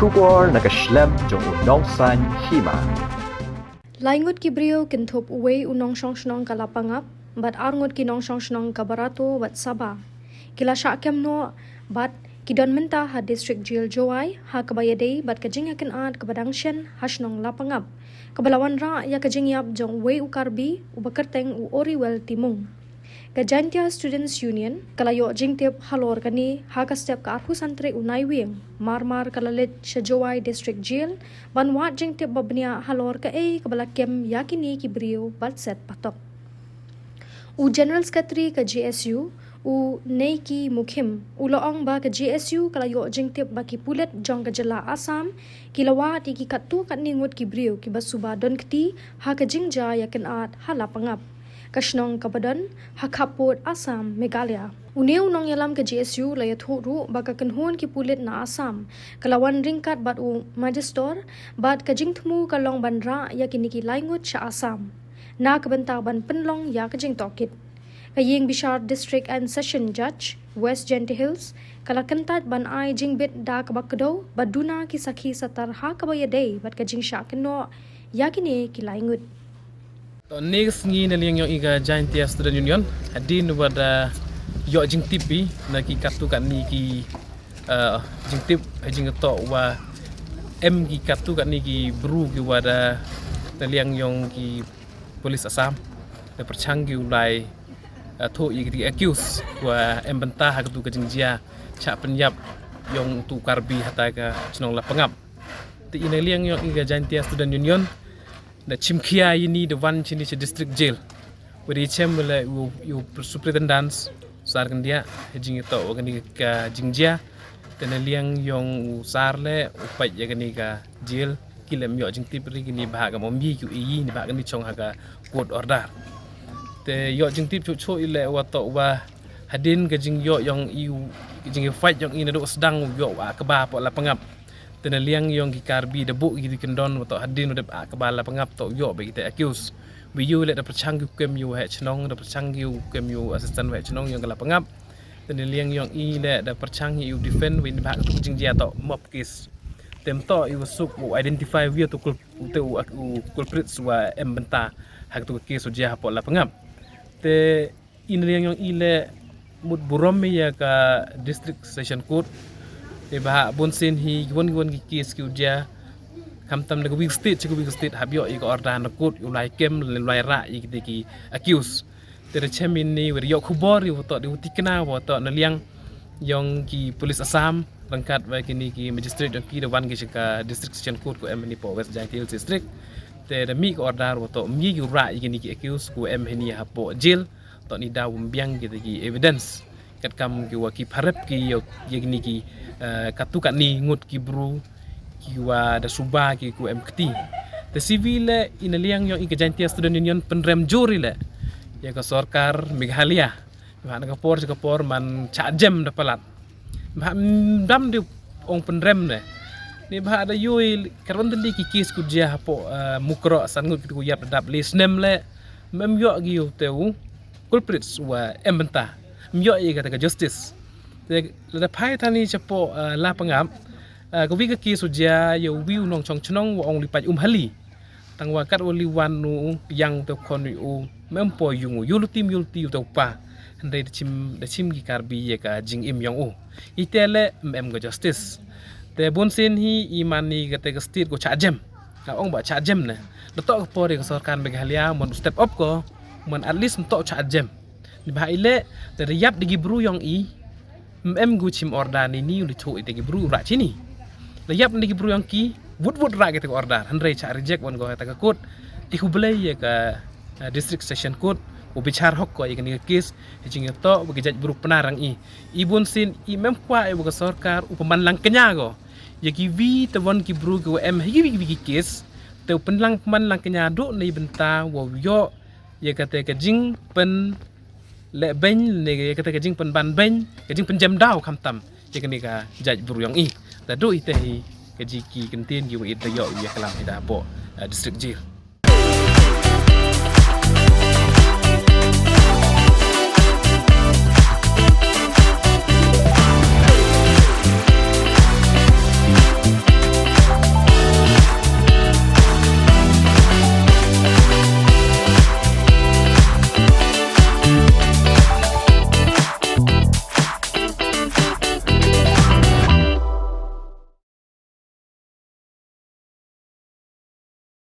Shubor nakaslem jong unong san hima. Laingut kibrio kintup uwe unong song kalapangap, bat arngut kinong song kabarato bat Sabah. Kila syakem no bat kidon menta ha district jail Joai ha kabayadei bat kajing yakin ad kabadangsyen hasnong lapangap. Kabalawan ra ya kajing yap jong uwe ukarbi ubakerteng u oriwel timung. Kajantia Students Union kalayo jingtip halor kani haka step ka arhu santre unai wing marmar kalalit sa Joai District Jail banwat jingtip babnia halor ka kabalakem yakini kibrio batset patok. U General Secretary ka GSU u Neiki Mukhim uloong ba ka GSU kalayo jingtip baki pulet jong kajala Assam kilawa tiki katu katningut kibrio kibasuba don kti haka jingja yakin at halapangap. Kasnong kabadan hakapot Assam Meghalaya. Uneu nong yalam ke GSU layat huru baka kenhun ki pulit na Assam. Kalawan ringkat bat u Majestor bat kajing temu kalong bandra ya kini ki laingut sa Assam. Na kabenta ban penlong ya kajing tokit. Kaying Bishar District and Session Judge West Genti Hills kala kentat ban ai jingbit da kabakdo baduna ki sakhi satar ha kabayadei bat kajing syakeno ya kini ki laingut. Next ngi na liang yung iga Giantia Student Union adin wada yo jing tipi na ki katu kan ni ki jing tip jing to wa em ki katu kan ni ki bru ki wada na liang yung ki polis Assam na perchangi ulai to i ki accuse wa em bentah ha katu ka jing jia cha penyap yung tu karbi hata ka snong la pangap ti ina liang yung iga Giantia Student Union na chimkia ini the one chini district jail where chem la you superintendents sar kan dia jing to organi ka jingjia ten liang yong sarle upai ya gani ka jail kilem yo jing tip ri ni bahag mombi ku yi ni bahag ni chong haga court order te yo jing tip chu ile wa to wa hadin ka jing yo yong you jing fight yong ina do sedang yo wa ka ba po la pangap ten liang yong kikarbi debu gitu kendon atau hadin udah kebala pengap to yo bagi kita accuse we you let the perchangi kem you ha chnong the perchangi kem you assistant wa chnong yong kala pengap ten liang yong i let the perchangi you defend win bak tu jing jia to mob case tem to you suk identify we to culprit wa em benta hak tu case jia po la pengap te in liang yong i le mut burom ya ka district session court bahak bonsen hi won ki case ki dia kamtam de week state habio i ko order na court ulai kem ulai ra i ki accuse tere chemin ni wer yo khubor yu to di tikna wo to na liang yong ki police Assam rangkat wa kini ki magistrate ki the one ki ka district session court ko em ni po West Giant Hills district tere mi ko order wo to mi yu ra i kini ki accuse ko em ni ha po jail to ni da wumbiang ki evidence kat kam ki wa ki pharap ki yo kini ki katukan ni ngut ki bru ki wa da suba ki ku mkt the civil inaliang yung Giantia Student Union penrem juri le ya ka sarkar Meghalaya ba na kapor man cha jem da palat ba dam di ong penrem ne ni ba da yoi karon tali ki case ku dia po mukro san ngut ku yap dap list nem le mem yo gi teu culprits wa embenta myo i ka justice la pai thani chapo la pangam ko wi ka ki sujia yo wiu nong chong chnong wa ong lipai hali tangwa kat oli wan nu yang to kon u mempo yung yulti to pa ndai de chim ki karbi ye ka jing im yong u itele mem go justice te bonsen hi imani ka te state ko cha jem ka ong ba cha jem ne to ko pore ka sarkar Meghalaya mon step up ko mon at least to cha jem ni ba ile te yap de gibru yong i em gu chim order ni uli thu ite ki bru ra chini la yap ni ki bru yang ki wood ra ke order handre cha reject wan go ta ka court ti hublai ye ka district session court u bichar hok ko ye ni case jing to bagi jaj bru penarang i bun sin i mem kwa e ka sarkar u pemanlang kenya go ye ki vi te won ki bru go em hi ki case te penlang pemanlang kenya do nei benta wo yo ye ka te ka jing pen le ben ne kata kajing pen ban ben kajing penjam dau kam tam je ni ka jaj buryong i ta do ite hi kaji ki kentin gi ite yo ya kalam ida po district jail